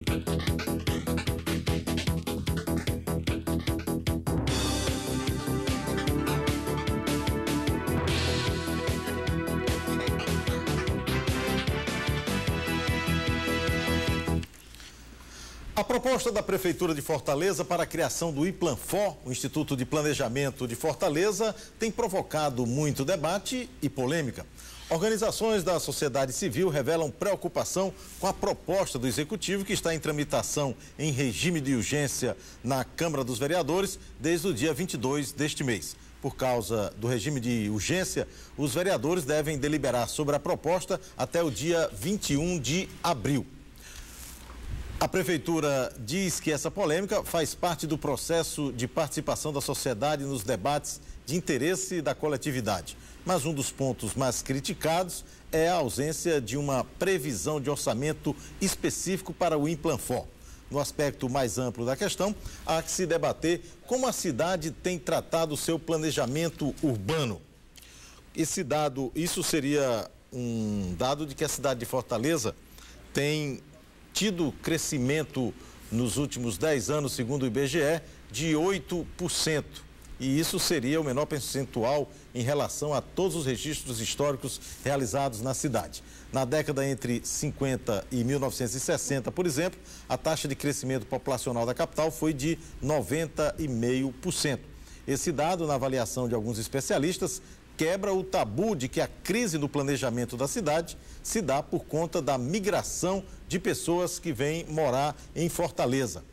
A proposta da Prefeitura de Fortaleza para a criação do IPLANFOR, o Instituto de Planejamento de Fortaleza, tem provocado muito debate e polêmica. Organizações da sociedade civil revelam preocupação com a proposta do Executivo, que está em tramitação em regime de urgência na Câmara dos Vereadores desde o dia 22 deste mês. Por causa do regime de urgência, os vereadores devem deliberar sobre a proposta até o dia 21 de abril. A Prefeitura diz que essa polêmica faz parte do processo de participação da sociedade nos debates de interesse da coletividade. Mas um dos pontos mais criticados é a ausência de uma previsão de orçamento específico para o IPLANFOR. No aspecto mais amplo da questão, há que se debater como a cidade tem tratado o seu planejamento urbano. Isso seria um dado de que a cidade de Fortaleza tem tido crescimento nos últimos 10 anos, segundo o IBGE, de 8%. E isso seria o menor percentual em relação a todos os registros históricos realizados na cidade. Na década entre 50 e 1960, por exemplo, a taxa de crescimento populacional da capital foi de 90,5%. Esse dado, na avaliação de alguns especialistas, quebra o tabu de que a crise no planejamento da cidade se dá por conta da migração de pessoas que vêm morar em Fortaleza.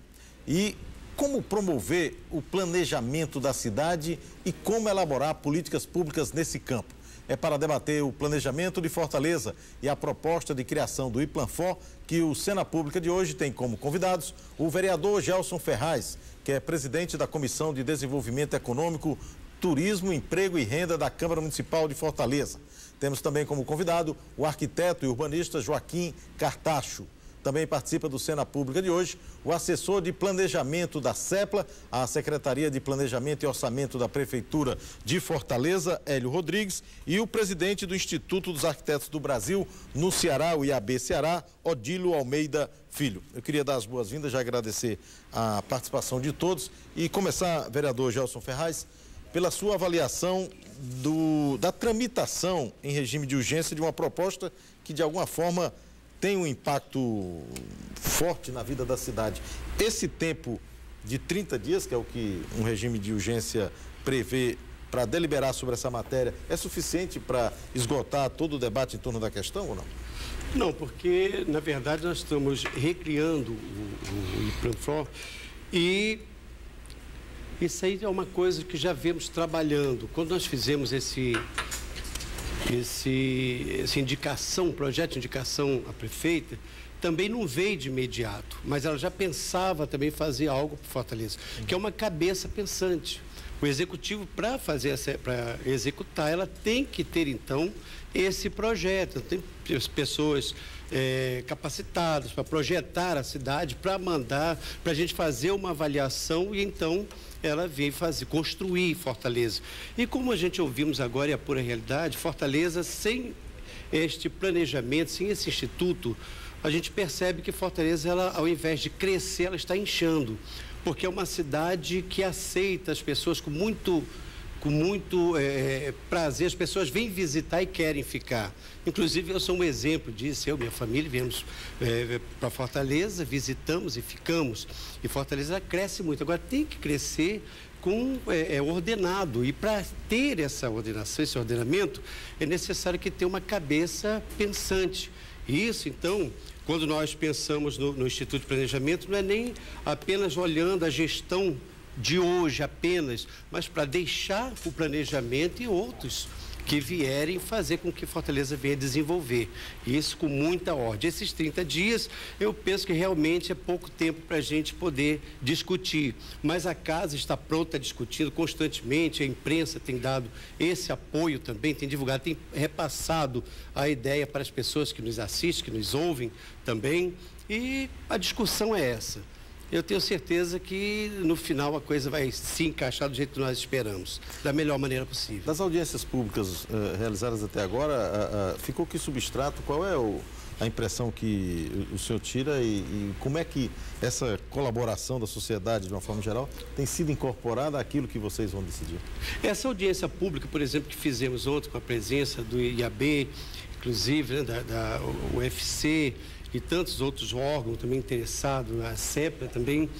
E como promover o planejamento da cidade e como elaborar políticas públicas nesse campo? É para debater o planejamento de Fortaleza e a proposta de criação do IPLANFOR que o Cena Pública de hoje tem como convidados o vereador Gelson Ferraz, que é presidente da Comissão de Desenvolvimento Econômico, Turismo, Emprego e Renda da Câmara Municipal de Fortaleza. Temos também como convidado o arquiteto e urbanista Joaquim Cartacho. Também participa do Cena Pública de hoje o assessor de planejamento da CEPLA, a Secretaria de Planejamento e Orçamento da Prefeitura de Fortaleza, Hélio Rodrigues, e o presidente do Instituto dos Arquitetos do Brasil, no Ceará, o IAB Ceará, Odílio Almeida Filho. Eu queria dar as boas-vindas, já agradecer a participação de todos e começar, vereador Gelson Ferraz, pela sua avaliação da tramitação em regime de urgência de uma proposta que, de alguma forma, tem um impacto forte na vida da cidade. Esse tempo de 30 dias, que é o que um regime de urgência prevê para deliberar sobre essa matéria, é suficiente para esgotar todo o debate em torno da questão ou não? Não, porque, na verdade, nós estamos recriando o IPLANFOR e isso aí é uma coisa que já vemos trabalhando. Quando nós fizemos essa indicação, projeto de indicação à prefeita, também não veio de imediato, mas ela já pensava também fazer algo para Fortaleza, que é uma cabeça pensante. O executivo, para executar, ela tem que ter, então, esse projeto. Tem pessoas capacitadas para projetar a cidade, para mandar, para a gente fazer uma avaliação e, então, ela veio construir Fortaleza. E como a gente ouvimos agora, é a pura realidade, Fortaleza, sem este planejamento, sem esse instituto, a gente percebe que Fortaleza, ela, ao invés de crescer, ela está inchando, porque é uma cidade que aceita as pessoas com muito prazer. As pessoas vêm visitar e querem ficar. Inclusive, eu sou um exemplo disso. Eu e minha família viemos para Fortaleza, visitamos e ficamos. E Fortaleza cresce muito. Agora, tem que crescer ordenado. E para ter essa ordenação, esse ordenamento, é necessário que tenha uma cabeça pensante. Isso, então, quando nós pensamos no Instituto de Planejamento, não é nem apenas olhando a gestão de hoje apenas, mas para deixar o planejamento e outros que vierem fazer com que Fortaleza venha desenvolver. Isso com muita ordem. Esses 30 dias, eu penso que realmente é pouco tempo para a gente poder discutir. Mas a casa está pronta, discutindo constantemente, a imprensa tem dado esse apoio também, tem divulgado, tem repassado a ideia para as pessoas que nos assistem, que nos ouvem também. E a discussão é essa. Eu tenho certeza que no final a coisa vai se encaixar do jeito que nós esperamos, da melhor maneira possível. Das audiências públicas realizadas até agora, ficou que substrato, qual é a impressão que o senhor tira e como é que essa colaboração da sociedade, de uma forma geral, tem sido incorporada àquilo que vocês vão decidir? Essa audiência pública, por exemplo, que fizemos ontem com a presença do IAB, inclusive, né, da UFC e tantos outros órgãos também interessados, a CEPRA também,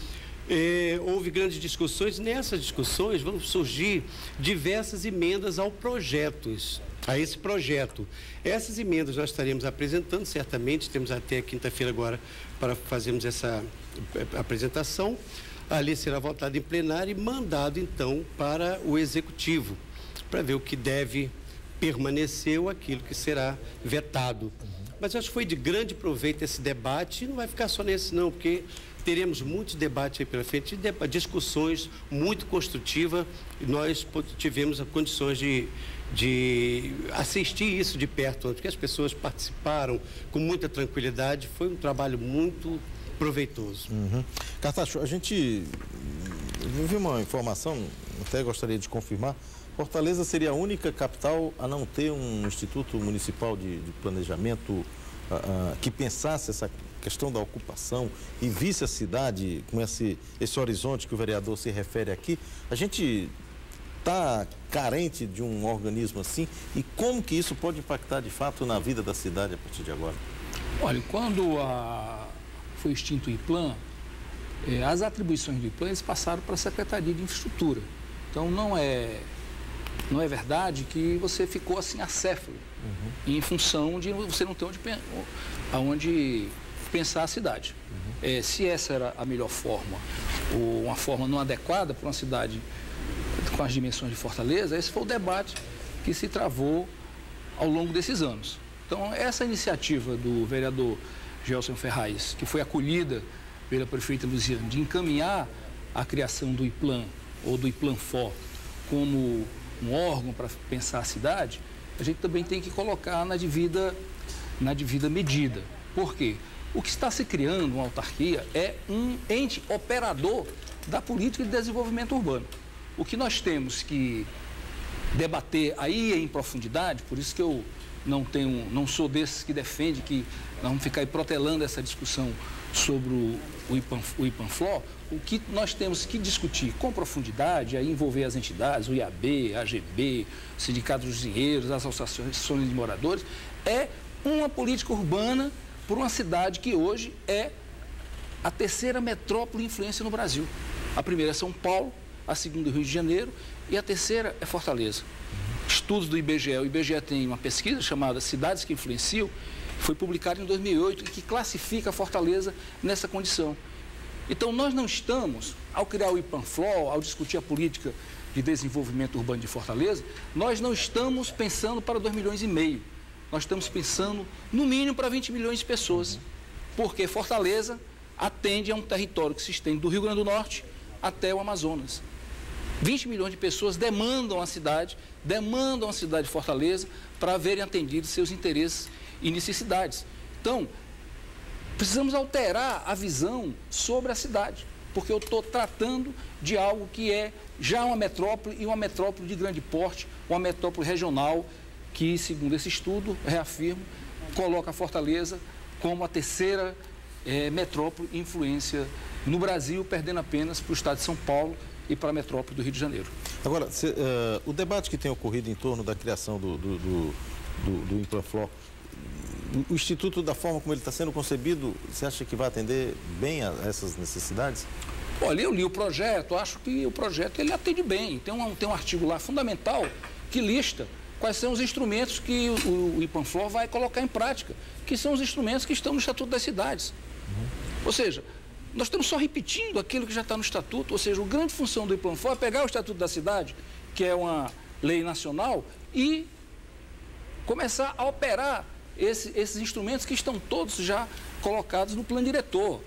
houve grandes discussões. Nessas discussões vão surgir diversas emendas a esse projeto. Essas emendas nós estaremos apresentando, certamente, temos até quinta-feira agora para fazermos essa apresentação. A lei será votada em plenário e mandado, então, para o Executivo, para ver o que deve permanecer ou aquilo que será vetado. Mas eu acho que foi de grande proveito esse debate, e não vai ficar só nesse não, porque teremos muitos debates aí pela frente, discussões muito construtivas, e nós tivemos as condições de assistir isso de perto, porque as pessoas participaram com muita tranquilidade, foi um trabalho muito proveitoso. Cartacho, a gente viu uma informação, até gostaria de confirmar, Fortaleza seria a única capital a não ter um Instituto Municipal de Planejamento que pensasse essa questão da ocupação e visse a cidade com esse horizonte que o vereador se refere aqui. A gente está carente de um organismo assim, e como que isso pode impactar de fato na vida da cidade a partir de agora? Olha, quando foi extinto o IPLAN, as atribuições do IPLAN eles passaram para a Secretaria de Infraestrutura. Então não é verdade que você ficou assim acéfalo, em função de você não ter aonde pensar a cidade. Se essa era a melhor forma, ou uma forma não adequada para uma cidade com as dimensões de Fortaleza, esse foi o debate que se travou ao longo desses anos. Então, essa iniciativa do vereador Gelson Ferraz, que foi acolhida pela prefeita Luziane, de encaminhar a criação do IPLAN ou do IPLANFOR como um órgão para pensar a cidade, a gente também tem que colocar na devida medida. Por quê? O que está se criando, uma autarquia, é um ente operador da política de desenvolvimento urbano. O que nós temos que debater aí em profundidade, por isso que eu não sou desses que defende que nós vamos ficar aí protelando essa discussão sobre o IPANFLOR, o que nós temos que discutir com profundidade, aí envolver as entidades, o IAB, a AGB, o Sindicato dos Engenheiros, as associações de moradores, é uma política urbana por uma cidade que hoje é a terceira metrópole de influência no Brasil. A primeira é São Paulo, a segunda é Rio de Janeiro e a terceira é Fortaleza. Estudos do IBGE, o IBGE tem uma pesquisa chamada Cidades que Influenciam, foi publicada em 2008 e que classifica a Fortaleza nessa condição. Então, nós não estamos, ao criar o IPANFLOR, ao discutir a política de desenvolvimento urbano de Fortaleza, nós não estamos pensando para 2,5 milhões. Nós estamos pensando, no mínimo, para 20 milhões de pessoas. Porque Fortaleza atende a um território que se estende do Rio Grande do Norte até o Amazonas. 20 milhões de pessoas demandam a cidade de Fortaleza para verem atendidos seus interesses e necessidades. Então, precisamos alterar a visão sobre a cidade, porque eu estou tratando de algo que é já uma metrópole e uma metrópole de grande porte, uma metrópole regional que, segundo esse estudo, reafirmo, coloca a Fortaleza como a terceira metrópole de influência no Brasil, perdendo apenas para o estado de São Paulo e para a metrópole do Rio de Janeiro. Agora, o debate que tem ocorrido em torno da criação do IPLANFLOR, o Instituto, da forma como ele está sendo concebido, você acha que vai atender bem a essas necessidades? Olha, eu li o projeto, acho que o projeto ele atende bem. Tem um artigo lá fundamental que lista quais são os instrumentos que o IPANFLOR vai colocar em prática, que são os instrumentos que estão no Estatuto das Cidades. Ou seja, nós estamos só repetindo aquilo que já está no Estatuto, ou seja, a grande função do IPANFLOR é pegar o Estatuto da Cidade, que é uma lei nacional, e começar a operar esses instrumentos que estão todos já colocados no plano diretor.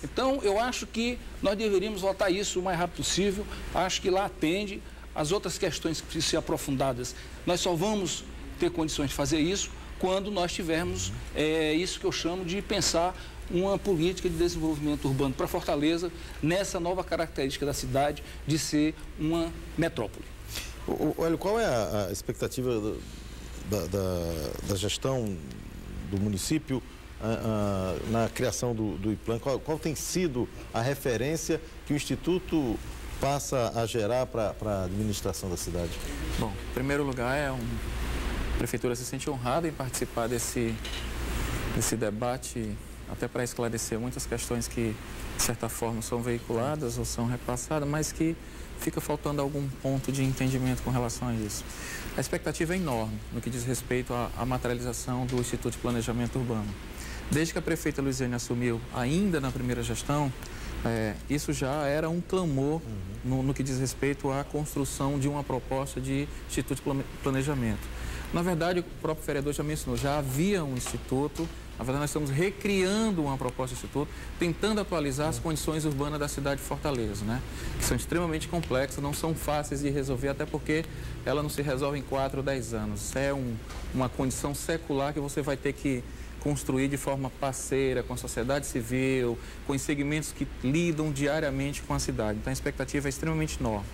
Então, eu acho que nós deveríamos votar isso o mais rápido possível, acho que lá atende. As outras questões que precisam ser aprofundadas, nós só vamos ter condições de fazer isso quando nós tivermos isso que eu chamo de pensar uma política de desenvolvimento urbano para Fortaleza, nessa nova característica da cidade de ser uma metrópole. Olha, qual é a expectativa da gestão do município na criação do IPLAN? Qual tem sido a referência que o Instituto passa a gerar para a administração da cidade? Bom, em primeiro lugar, a Prefeitura se sente honrada em participar desse debate, até para esclarecer muitas questões que, de certa forma, são veiculadas ou são repassadas, mas que fica faltando algum ponto de entendimento com relação a isso. A expectativa é enorme no que diz respeito à materialização do Instituto de Planejamento Urbano. Desde que a prefeita Luiziane assumiu, ainda na primeira gestão, isso já era um clamor no que diz respeito à construção de uma proposta de Instituto de Planejamento. Na verdade, o próprio vereador já mencionou, já havia um instituto. Na verdade, nós estamos recriando uma proposta de instituto, tentando atualizar as condições urbanas da cidade de Fortaleza, né? Que são extremamente complexas, não são fáceis de resolver, até porque ela não se resolve em 4 ou 10 anos. Isso é uma condição secular que você vai ter que construir de forma parceira com a sociedade civil, com os segmentos que lidam diariamente com a cidade. Então, a expectativa é extremamente enorme.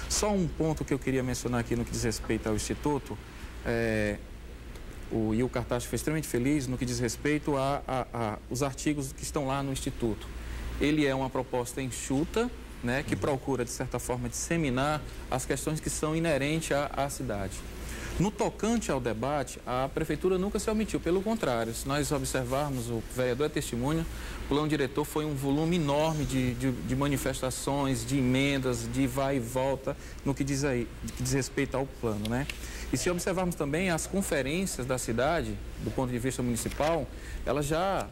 Só um ponto que eu queria mencionar aqui no que diz respeito ao instituto, o Cartacho foi extremamente feliz no que diz respeito os artigos que estão lá no Instituto. Ele é uma proposta enxuta, né, que procura, de certa forma, disseminar as questões que são inerentes à cidade. No tocante ao debate, a Prefeitura nunca se omitiu, pelo contrário, se nós observarmos, o vereador é testemunha, o plano diretor foi um volume enorme de manifestações, de emendas, de vai e volta, no que diz respeito ao plano, né? E se observarmos também as conferências da cidade, do ponto de vista municipal, elas já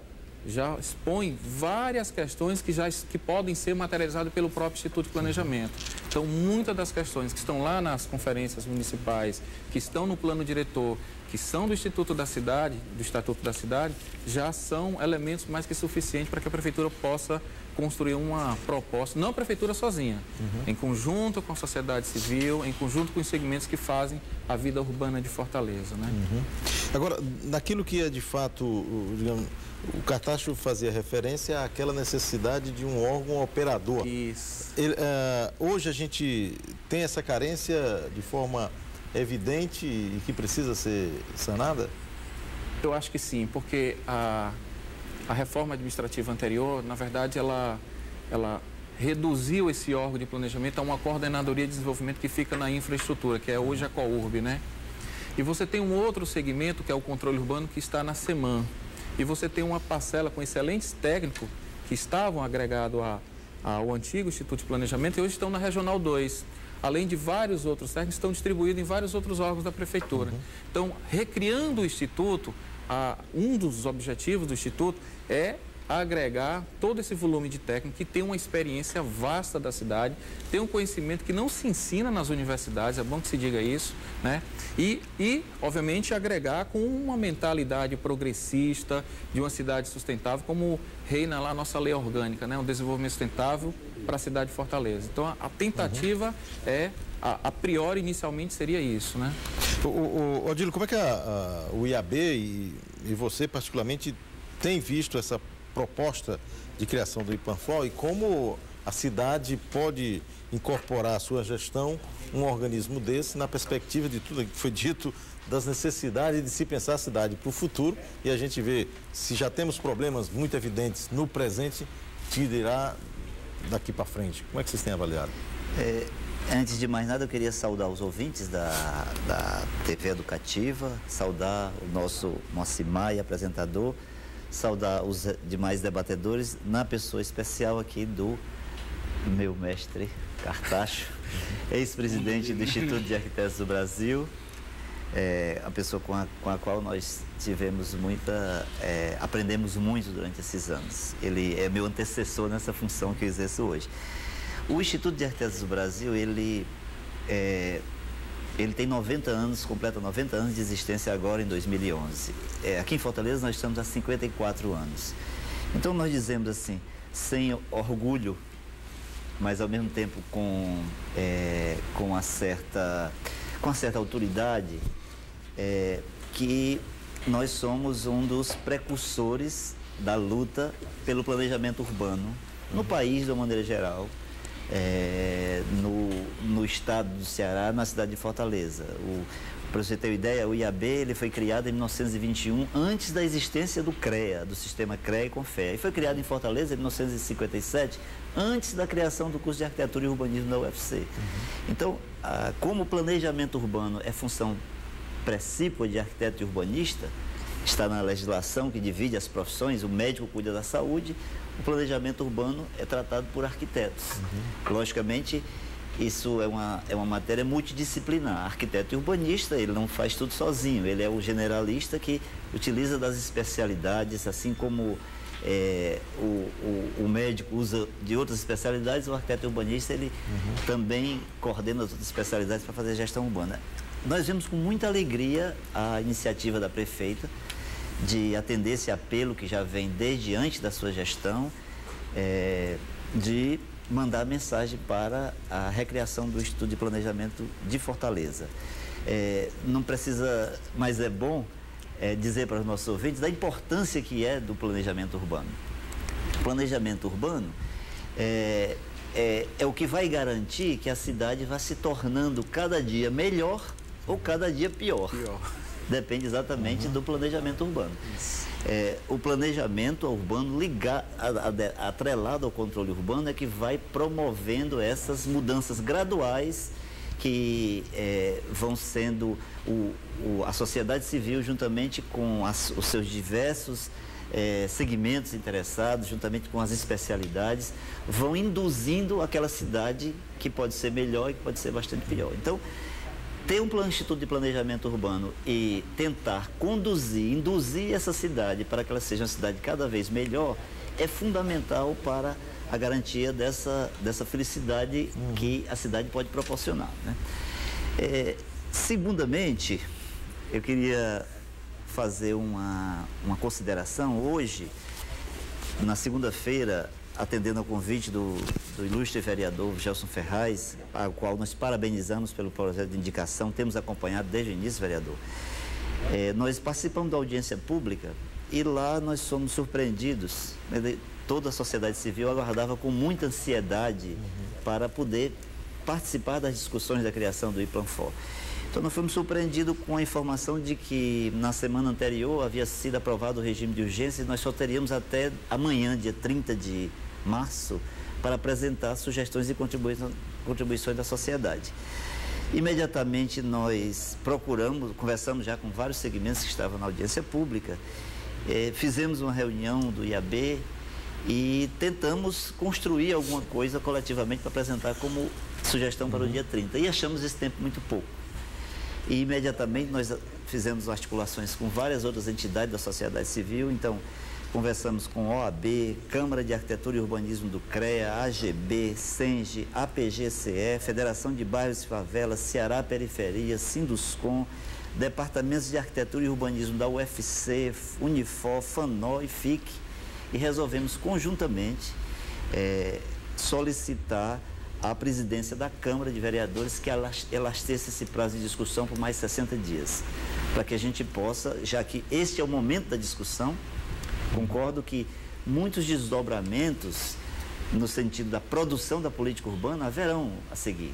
expõem várias questões que podem ser materializadas pelo próprio Instituto de Planejamento. Então, muitas das questões que estão lá nas conferências municipais, que estão no plano diretor, que são do Instituto da Cidade, do Estatuto da Cidade, já são elementos mais que suficientes para que a Prefeitura possa construir uma proposta, não a Prefeitura sozinha, em conjunto com a sociedade civil, em conjunto com os segmentos que fazem a vida urbana de Fortaleza, né? Agora, naquilo que é de fato, digamos, o Cartacho fazia referência àquela necessidade de um órgão operador. Isso. Hoje a gente tem essa carência de forma evidente e que precisa ser sanada? Eu acho que sim, porque a reforma administrativa anterior, na verdade, ela reduziu esse órgão de planejamento a uma coordenadoria de desenvolvimento que fica na infraestrutura, que é hoje a COURB, né? E você tem um outro segmento, que é o controle urbano, que está na SEMAN. E você tem uma parcela com excelentes técnicos que estavam agregados ao antigo Instituto de Planejamento e hoje estão na Regional 2. Além de vários outros técnicos, estão distribuídos em vários outros órgãos da Prefeitura. Então, recriando o Instituto, um dos objetivos do Instituto é agregar todo esse volume de técnico que tem uma experiência vasta da cidade, tem um conhecimento que não se ensina nas universidades, é bom que se diga isso, né? E obviamente, agregar com uma mentalidade progressista de uma cidade sustentável, como reina lá a nossa lei orgânica, né? Um desenvolvimento sustentável para a cidade de Fortaleza. Então, a tentativa a priori, inicialmente, seria isso, né? Odilo, como é que o IAB e você, particularmente, tem visto essa proposta de criação do IPLAN-FLOR e como a cidade pode incorporar à sua gestão um organismo desse na perspectiva de tudo que foi dito, das necessidades de se pensar a cidade para o futuro, e a gente vê se já temos problemas muito evidentes no presente, que dirá daqui para frente. Como é que vocês têm avaliado? Antes de mais nada, eu queria saudar os ouvintes da TV Educativa, saudar o nosso Mocimar, apresentador, saudar os demais debatedores, na pessoa especial aqui do meu mestre Cartacho, ex-presidente do Instituto de Arquitetos do Brasil, a pessoa com a qual nós tivemos aprendemos muito durante esses anos. Ele é meu antecessor nessa função que eu exerço hoje. O Instituto de Arquitetos do Brasil, ele tem 90 anos, completa 90 anos de existência agora em 2011. Aqui em Fortaleza nós estamos há 54 anos. Então nós dizemos assim, sem orgulho, mas ao mesmo tempo com uma certa autoridade, que nós somos um dos precursores da luta pelo planejamento urbano no país de uma maneira geral. no estado do Ceará, na cidade de Fortaleza. Para você ter uma ideia, o IAB ele foi criado em 1921, antes da existência do CREA, do sistema CREA e CONFEA. E foi criado em Fortaleza em 1957, antes da criação do curso de Arquitetura e Urbanismo da UFC. Então, como o planejamento urbano é função precípua de arquiteto e urbanista, está na legislação que divide as profissões, o médico cuida da saúde, o planejamento urbano é tratado por arquitetos. Logicamente, isso é uma matéria multidisciplinar. Arquiteto e urbanista, ele não faz tudo sozinho, ele é o generalista que utiliza das especialidades, assim como o médico usa de outras especialidades, o arquiteto e urbanista, ele também coordena as outras especialidades para fazer gestão urbana. Nós vemos com muita alegria a iniciativa da prefeita de atender esse apelo que já vem desde antes da sua gestão, de mandar mensagem para a recriação do Instituto de Planejamento de Fortaleza. Não precisa, mas é bom dizer para os nossos ouvintes da importância que é do planejamento urbano. O planejamento urbano é o que vai garantir que a cidade vá se tornando cada dia melhor ou cada dia pior. Depende exatamente do planejamento urbano. O planejamento urbano atrelado ao controle urbano é que vai promovendo essas mudanças graduais que vão sendo a sociedade civil, juntamente com os seus diversos segmentos interessados, juntamente com as especialidades, vão induzindo aquela cidade que pode ser melhor e que pode ser bastante pior. Então, ter um Instituto de Planejamento Urbano e tentar induzir essa cidade para que ela seja uma cidade cada vez melhor é fundamental para a garantia dessa felicidade que a cidade pode proporcionar, né? Segundamente, eu queria fazer uma consideração. Hoje, na segunda-feira, atendendo ao convite do ilustre vereador Gelson Ferraz, ao qual nós parabenizamos pelo projeto de indicação, temos acompanhado desde o início, vereador. Nós participamos da audiência pública e lá nós somos surpreendidos. Toda a sociedade civil aguardava com muita ansiedade para poder participar das discussões da criação do IPLANFOR. Então, nós fomos surpreendidos com a informação de que na semana anterior havia sido aprovado o regime de urgência e nós só teríamos até amanhã, dia 30 de março, para apresentar sugestões e contribuições da sociedade. Imediatamente nós conversamos já com vários segmentos que estavam na audiência pública, fizemos uma reunião do IAB e tentamos construir alguma coisa coletivamente para apresentar como sugestão para o dia 30. E achamos esse tempo muito pouco. E imediatamente nós fizemos articulações com várias outras entidades da sociedade civil. Então, conversamos com OAB, Câmara de Arquitetura e Urbanismo do CREA, AGB, SENGE, APGCE, Federação de Bairros e Favelas, Ceará Periferia, Sinduscom, Departamentos de Arquitetura e Urbanismo da UFC, Unifor, FANO e FIC, e resolvemos conjuntamente solicitar à presidência da Câmara de Vereadores que elastece esse prazo de discussão por mais 60 dias, para que a gente possa, já que este é o momento da discussão, concordo que muitos desdobramentos no sentido da produção da política urbana haverão a seguir,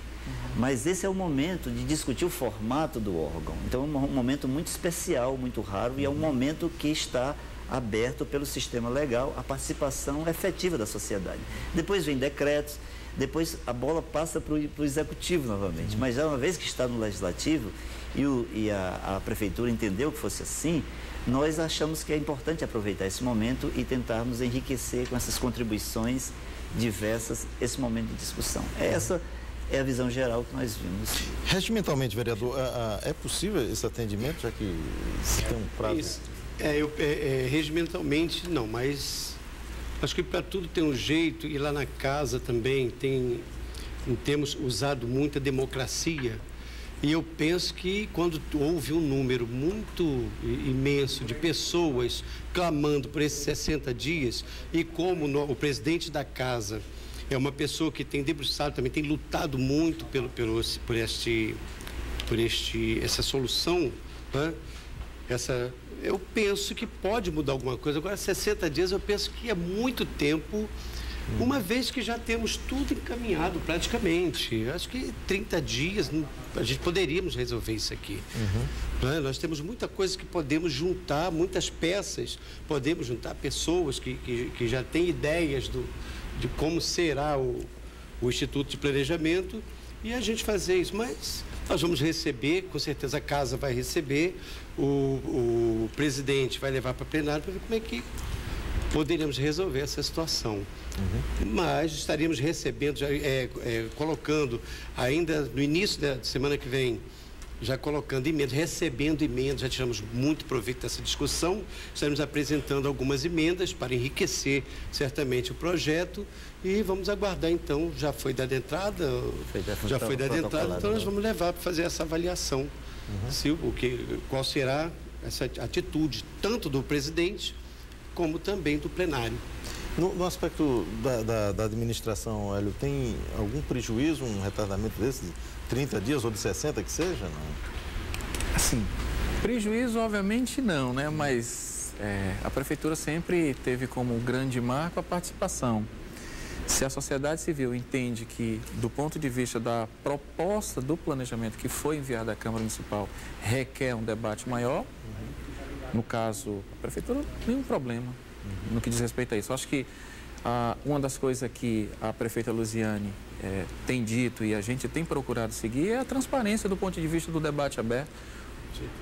mas esse é o momento de discutir o formato do órgão. Então é um momento muito especial, muito raro, e é um momento que está aberto pelo sistema legal à participação efetiva da sociedade. Depois vem decretos, depois a bola passa para o executivo novamente, mas já uma vez que está no legislativo e a prefeitura entendeu que fosse assim, nós achamos que é importante aproveitar esse momento e tentarmos enriquecer com essas contribuições diversas esse momento de discussão. Essa é a visão geral que nós vimos. Regimentalmente, vereador, é possível esse atendimento, já que se tem um prazo? Regimentalmente não, mas acho que para tudo tem um jeito, e lá na casa também temos usado muita democracia. E eu penso que quando houve um número muito imenso de pessoas clamando por esses 60 dias, e como o presidente da casa é uma pessoa que tem debruçado também, tem lutado muito por essa solução, né? Eu penso que pode mudar alguma coisa. Agora, 60 dias eu penso que é muito tempo Uma vez que já temos tudo encaminhado praticamente. Acho que 30 dias a gente poderíamos resolver isso aqui. Nós temos muita coisa que podemos juntar, muitas peças, podemos juntar pessoas que já têm ideias de como será o Instituto de Planejamento e a gente fazer isso. Mas nós vamos receber, com certeza a casa vai receber, o presidente vai levar para plenário para ver como é que poderíamos resolver essa situação. Mas estaríamos recebendo, colocando ainda no início da semana que vem, já colocando emendas, recebendo emendas, já tiramos muito proveito dessa discussão, estaremos apresentando algumas emendas para enriquecer certamente o projeto e vamos aguardar então, já foi dada entrada, então nós vamos levar para fazer essa avaliação, qual será essa atitude, tanto do presidente como também do plenário. No aspecto da administração, Hélio, tem algum prejuízo, um retardamento desse de 30 dias ou de 60 que seja? Não? Assim, prejuízo obviamente não, né? Mas a prefeitura sempre teve como grande marco a participação. Se a sociedade civil entende que, do ponto de vista da proposta do planejamento que foi enviada à Câmara Municipal, requer um debate maior, no caso, a prefeitura não tem nenhum problema no que diz respeito a isso. Acho que uma das coisas que a prefeita Luziane tem dito e a gente tem procurado seguir é a transparência do ponto de vista do debate aberto.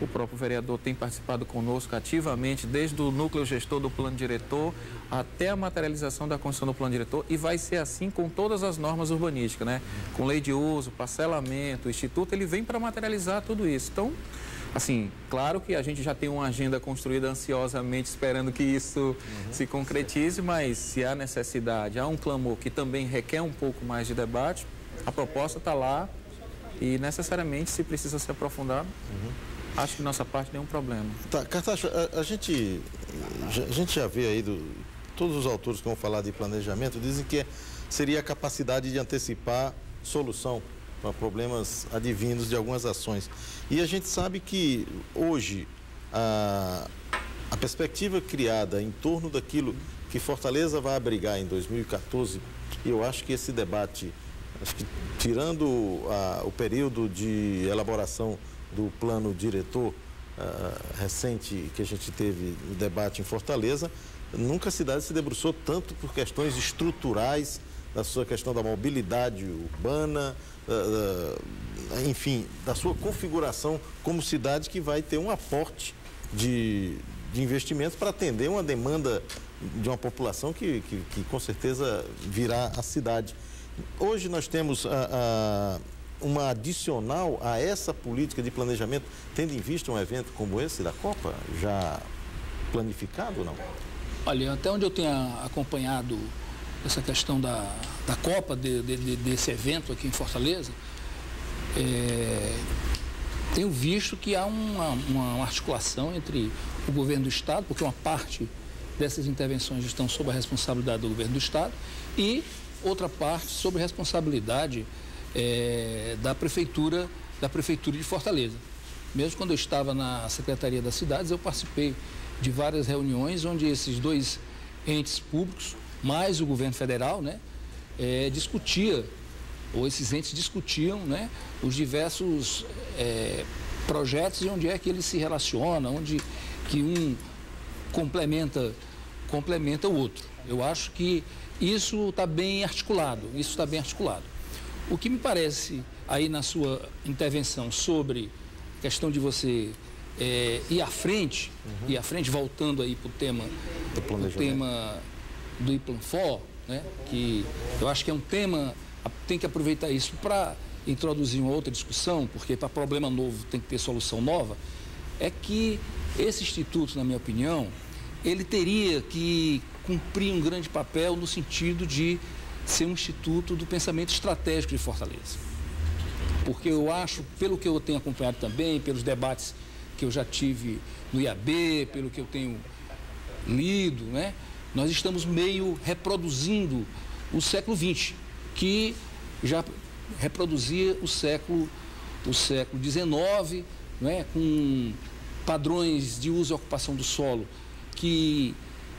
O próprio vereador tem participado conosco ativamente, desde o núcleo gestor do plano diretor até a materialização da construção do plano diretor, e vai ser assim com todas as normas urbanísticas, né? Com lei de uso, parcelamento, o Instituto, ele vem para materializar tudo isso. Então, assim, claro que a gente já tem uma agenda construída ansiosamente, esperando que isso se concretize, mas se há necessidade, há um clamor que também requer um pouco mais de debate, a proposta está lá e necessariamente, se precisa se aprofundar, acho que nossa parte nenhum problema. Tá, Cartacho, a gente já vê aí, todos os autores que vão falar de planejamento dizem que seria a capacidade de antecipar solução para problemas advindos de algumas ações. E a gente sabe que hoje a perspectiva criada em torno daquilo que Fortaleza vai abrigar em 2014, eu acho que esse debate, acho que tirando o período de elaboração do plano diretor recente que a gente teve no debate em Fortaleza, nunca a cidade se debruçou tanto por questões estruturais, da sua questão da mobilidade urbana, enfim, da sua configuração como cidade que vai ter um aporte de investimentos para atender uma demanda de uma população que com certeza virá à cidade. Hoje nós temos uma adicional a essa política de planejamento, tendo em vista um evento como esse da Copa, já planificado ou não? Olha, até onde eu tenho acompanhado essa questão da Copa, desse evento aqui em Fortaleza, tenho visto que há uma articulação entre o governo do Estado, porque uma parte dessas intervenções estão sob a responsabilidade do governo do Estado, e outra parte sob a responsabilidade da Prefeitura de Fortaleza. Mesmo quando eu estava na Secretaria das Cidades, eu participei de várias reuniões onde esses dois entes públicos, mais o governo federal, né, esses entes discutiam, né, os diversos projetos e onde é que eles se relacionam, onde que um complementa o outro. Eu acho que isso está bem articulado, O que me parece aí na sua intervenção sobre a questão de você ir à frente, voltando aí para o tema do IPLANFOR, né, que eu acho que é um tema, tem que aproveitar isso para introduzir uma outra discussão, porque para problema novo tem que ter solução nova, é que esse instituto, na minha opinião, ele teria que cumprir um grande papel no sentido de ser um instituto do pensamento estratégico de Fortaleza. Porque eu acho, pelo que eu tenho acompanhado também, pelos debates que eu já tive no IAB, pelo que eu tenho lido, né, nós estamos meio reproduzindo o século XX, que já reproduzia o século XIX, né, com padrões de uso e ocupação do solo que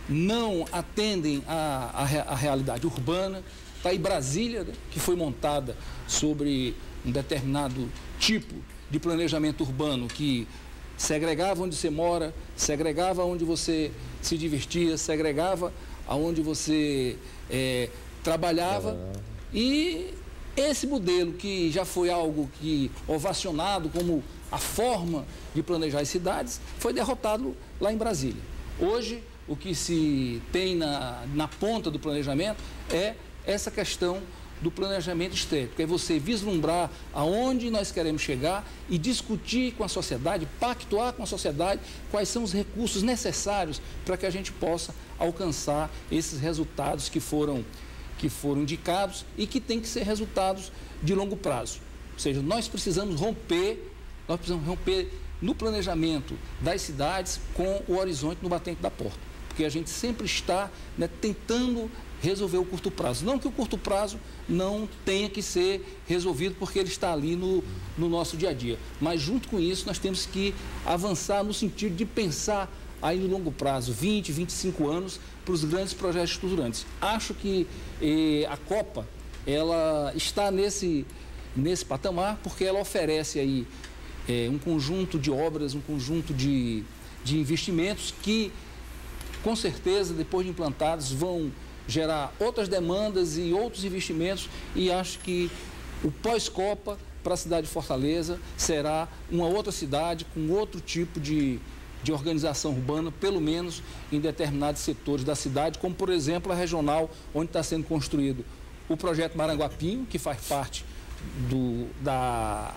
não atendem à realidade urbana. Está aí Brasília, né, que foi montada sobre um determinado tipo de planejamento urbano que segregava onde você mora, segregava onde você se divertia, segregava aonde você trabalhava. E esse modelo, que já foi algo que ovacionado como a forma de planejar as cidades, foi derrotado lá em Brasília. Hoje, o que se tem na ponta do planejamento é essa questão do planejamento estético, é você vislumbrar aonde nós queremos chegar e discutir com a sociedade, pactuar com a sociedade quais são os recursos necessários para que a gente possa alcançar esses resultados que foram indicados e que têm que ser resultados de longo prazo. Ou seja, nós precisamos romper no planejamento das cidades com o horizonte no batente da porta, porque a gente sempre está, né, tentando resolver o curto prazo. Não que o curto prazo não tenha que ser resolvido, porque ele está ali no nosso dia a dia, mas junto com isso nós temos que avançar no sentido de pensar aí no longo prazo, 20, 25 anos, para os grandes projetos estruturantes. Acho que a Copa, ela está nesse patamar, porque ela oferece aí um conjunto de obras, um conjunto de investimentos que, com certeza, depois de implantados, vão gerar outras demandas e outros investimentos, e acho que o pós-Copa para a cidade de Fortaleza será uma outra cidade com outro tipo de organização urbana, pelo menos em determinados setores da cidade, como, por exemplo, a regional, onde está sendo construído o projeto Maranguapinho, que faz parte da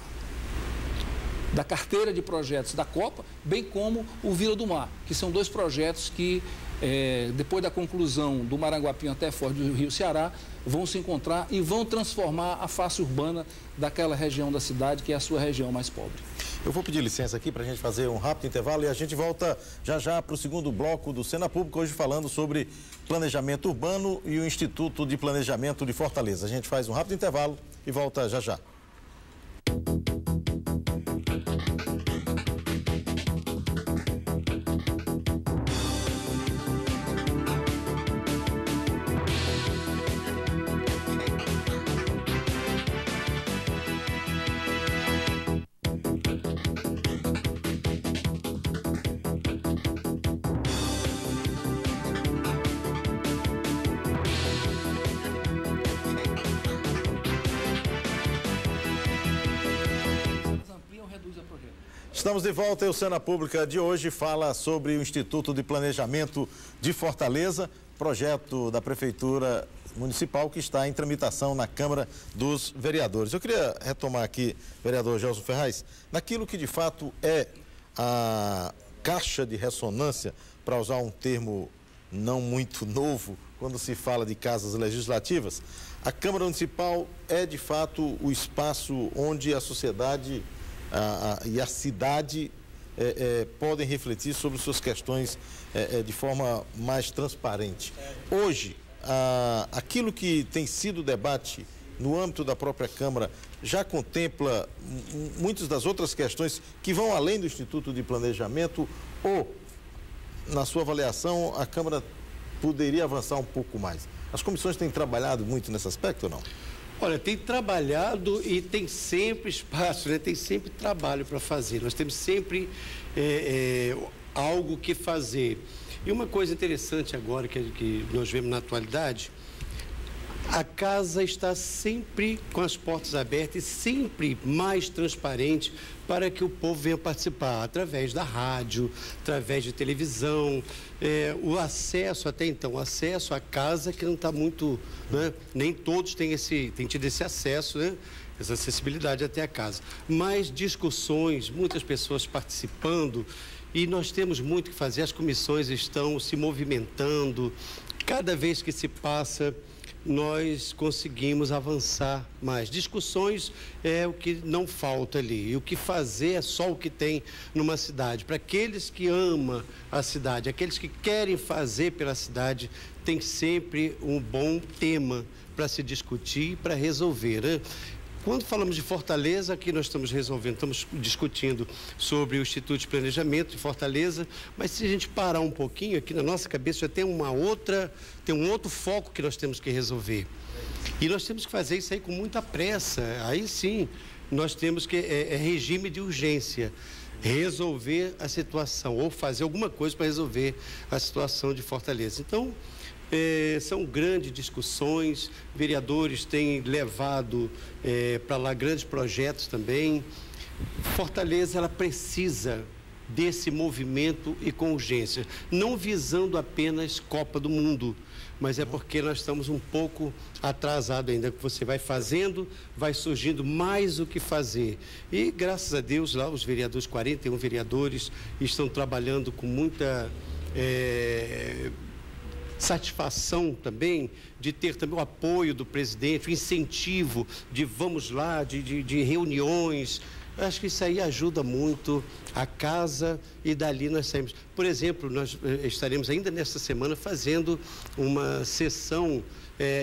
carteira de projetos da Copa, bem como o Vila do Mar, que são dois projetos que, depois da conclusão do Maranguapinho até Foz do Rio Ceará, vão se encontrar e vão transformar a face urbana daquela região da cidade, que é a sua região mais pobre. Eu vou pedir licença aqui para a gente fazer um rápido intervalo e a gente volta já para o segundo bloco do Cena Pública, hoje falando sobre planejamento urbano e o Instituto de Planejamento de Fortaleza. A gente faz um rápido intervalo e volta já. Estamos de volta e o Cena Pública de hoje fala sobre o Instituto de Planejamento de Fortaleza, projeto da Prefeitura Municipal que está em tramitação na Câmara dos Vereadores. Eu queria retomar aqui, vereador Gelson Ferraz, naquilo que de fato é a caixa de ressonância, para usar um termo não muito novo, quando se fala de casas legislativas. A Câmara Municipal é de fato o espaço onde a sociedade e a cidade podem refletir sobre suas questões de forma mais transparente. Hoje, aquilo que tem sido debate no âmbito da própria Câmara já contempla muitas das outras questões que vão além do Instituto de Planejamento, ou, na sua avaliação, a Câmara poderia avançar um pouco mais? As comissões têm trabalhado muito nesse aspecto ou não? Olha, tem trabalhado e tem sempre espaço, né? Tem sempre trabalho para fazer. Nós temos sempre algo que fazer. E uma coisa interessante agora que nós vemos na atualidade, a casa está sempre com as portas abertas e sempre mais transparente para que o povo venha participar, através da rádio, através de televisão, o acesso, até então, o acesso à casa que não está muito, né? Nem todos têm tido esse acesso, né? Essa acessibilidade até a casa. Mas discussões, muitas pessoas participando, e nós temos muito que fazer, as comissões estão se movimentando, cada vez que se passa, nós conseguimos avançar mais. Discussões é o que não falta ali. E o que fazer é só o que tem numa cidade. Para aqueles que amam a cidade, aqueles que querem fazer pela cidade, tem sempre um bom tema para se discutir e para resolver, né? Quando falamos de Fortaleza, aqui nós estamos discutindo sobre o Instituto de Planejamento de Fortaleza, mas se a gente parar um pouquinho, aqui na nossa cabeça já tem um outro foco que nós temos que resolver. E nós temos que fazer isso aí com muita pressa. Aí sim, nós temos que, regime de urgência, resolver a situação, ou fazer alguma coisa para resolver a situação de Fortaleza. Então, são grandes discussões, vereadores têm levado para lá grandes projetos também. Fortaleza, ela precisa desse movimento e com urgência, não visando apenas Copa do Mundo, mas é porque nós estamos um pouco atrasados ainda, que você vai fazendo, vai surgindo mais o que fazer. E graças a Deus lá os vereadores, 41 vereadores, estão trabalhando com muita satisfação também de ter também o apoio do presidente, o incentivo de vamos lá, de reuniões. Eu acho que isso aí ajuda muito a casa e dali nós saímos. Por exemplo, nós estaremos ainda nesta semana fazendo uma sessão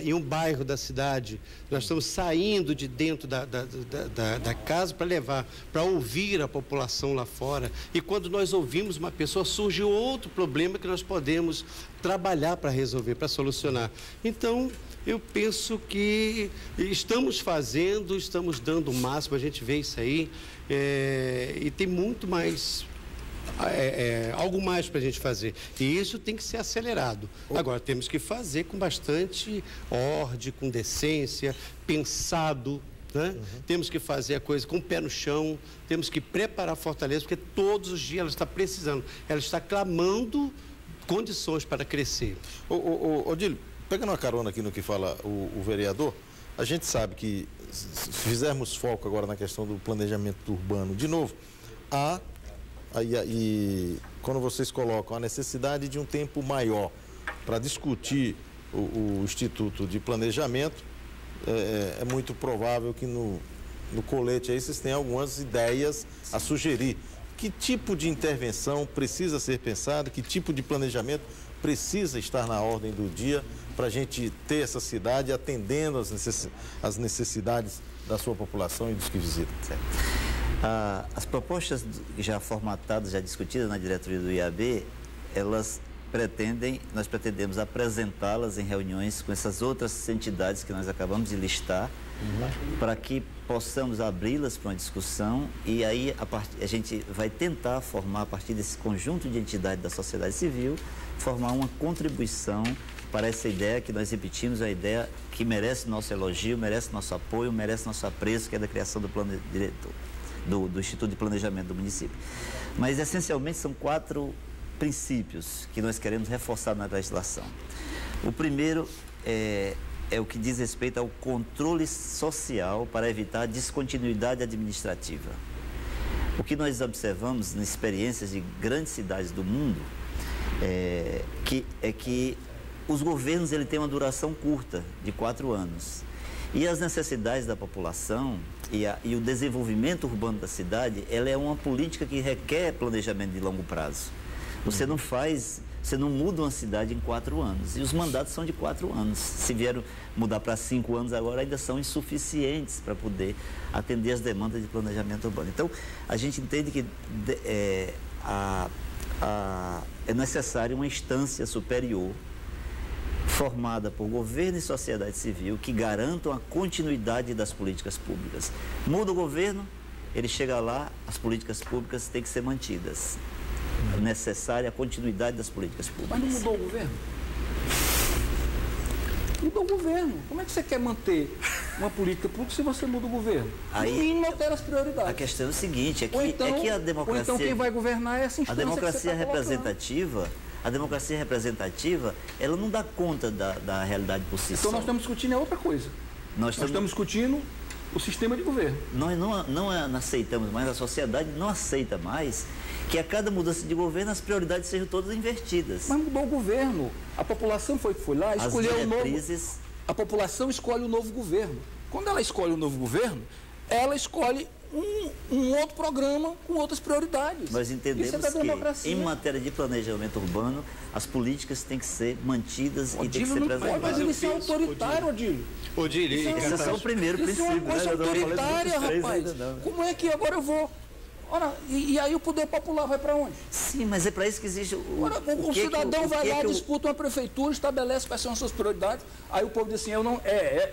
em um bairro da cidade. Nós estamos saindo de dentro da casa para levar, para ouvir a população lá fora. E quando nós ouvimos uma pessoa, surge outro problema que nós podemos trabalhar para resolver, para solucionar. Então, eu penso que estamos fazendo, estamos dando o máximo, a gente vê isso aí, e tem muito mais, algo mais para a gente fazer. E isso tem que ser acelerado. Agora, temos que fazer com bastante ordem, com decência, pensado, né? Temos que fazer a coisa com o pé no chão, temos que preparar a Fortaleza, porque todos os dias ela está precisando, ela está clamando condições para crescer. Odílio, pegando uma carona aqui no que fala o vereador, a gente sabe que se fizermos foco agora na questão do planejamento urbano de novo, e quando vocês colocam a necessidade de um tempo maior para discutir o Instituto de Planejamento, é muito provável que no colete aí vocês tenham algumas ideias a sugerir. Que tipo de intervenção precisa ser pensada, que tipo de planejamento precisa estar na ordem do dia para a gente ter essa cidade atendendo às necessidades da sua população e dos que visitam? As propostas já formatadas, já discutidas na diretoria do IAB, nós pretendemos apresentá-las em reuniões com essas outras entidades que nós acabamos de listar, para que possamos abri-las para uma discussão e aí a gente vai tentar formar, a partir desse conjunto de entidades da sociedade civil, formar uma contribuição para essa ideia que nós repetimos, a ideia que merece nosso elogio, merece nosso apoio, merece nosso apreço, que é da criação do plano diretor, do Instituto de Planejamento do município. Mas, essencialmente, são 4 princípios que nós queremos reforçar na legislação. O primeiro é o que diz respeito ao controle social para evitar a descontinuidade administrativa. O que nós observamos nas experiências de grandes cidades do mundo é que os governos têm uma duração curta, de 4 anos. E as necessidades da população e o desenvolvimento urbano da cidade, ela é uma política que requer planejamento de longo prazo. Você não muda uma cidade em 4 anos. E os mandatos são de 4 anos. Se vieram mudar para 5 anos agora, ainda são insuficientes para poder atender as demandas de planejamento urbano. Então, a gente entende que é necessário uma instância superior formada por governo e sociedade civil que garantam a continuidade das políticas públicas. Muda o governo, ele chega lá, as políticas públicas têm que ser mantidas. É necessária a continuidade das políticas públicas. Mas não mudou o governo? Mudou o governo. Como é que você quer manter uma política pública se você muda o governo? Aí, no mínimo altera as prioridades. A questão é o seguinte, que a democracia... Ou então quem vai governar é essa instância. A democracia representativa, ela não dá conta da realidade por si só. Então nós estamos discutindo outra coisa. Nós estamos discutindo o sistema de governo. Nós não aceitamos mais, a sociedade não aceita mais que a cada mudança de governo as prioridades sejam todas invertidas. Mas mudou o governo. A população foi lá, escolheu o novo... A população escolhe o novo governo. Quando ela escolhe o novo governo, ela escolhe um outro programa com outras prioridades. Nós entendemos Isso é da que, democracia. em matéria de planejamento urbano, as políticas têm que ser mantidas e têm que ser Odílio não pode, mas ele preservadas. é autoritário, Odílio. Odílio, Esse é só o primeiro Isso é princípio. uma coisa né? Eu não falei dos autoritária, outros três rapaz. ainda não. Como é que agora eu vou... Ora, e aí o poder popular vai para onde? Sim, mas é para isso que existe Ora, o que cidadão vai lá, que disputa uma prefeitura, estabelece quais são as suas prioridades, aí o povo diz assim,